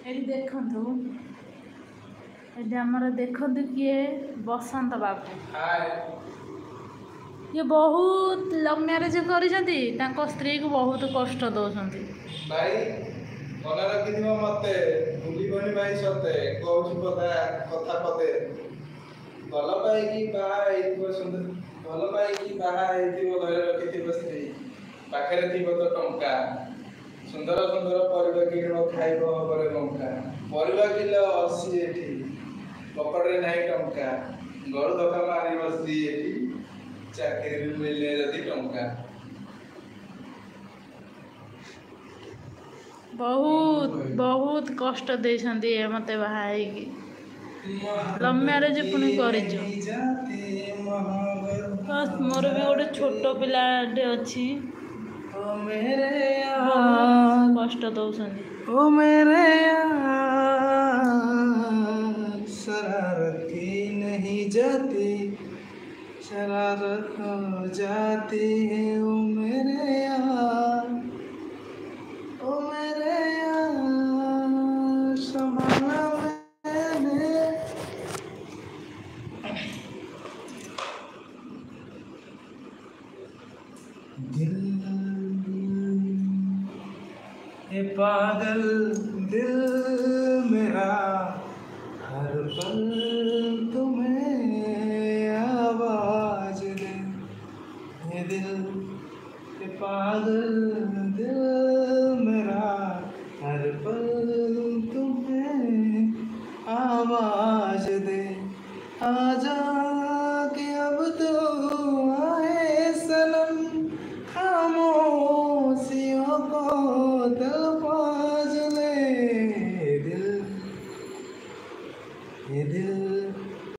eighty देखंतु eighty हमर देखंतु किए बसंत बाबू ये बहुत लव मैरिज करिसंती तांको स्त्री को बहुत कष्ट दउसंती भाई मने रखिथिबो मते भूलिबनी भाई सते कहूछु कथा पते भल पाइकी बाहा हेतिबो सुंदर भल पाइकी बाहा हेतिबो घरे रखिथिबो स्त्री पाखरे थिबो तो टंका सुंदर सुंदर परिबा किनो खाइबो हबरे लंका परिबा किलो 80 एठी पकड़े नाही टंका घर धक्का मारी बस्ती एठी चाकरी मिले जदी टंका बहुत बहुत कष्ट देइसंती मते बाहाई की लव मैरिज पुणी करिजो मोर भी गोटे छोट पिलाटे अच्छी ओ मेरे बहुत कष्ट दउसंती ओ मेरे शरारती नहीं जाती शरारत हो जाती है ओ मेरे संभाला मैंने दिल ये पागल दिल मेरा हर पल तुम्हें आवाज दे ये दिल ये पागल दिल मेरा हर पल तुम्हें आवाज दे आजा कि अब तो आए सनम खामोशियों को तलफाज ले ये दिल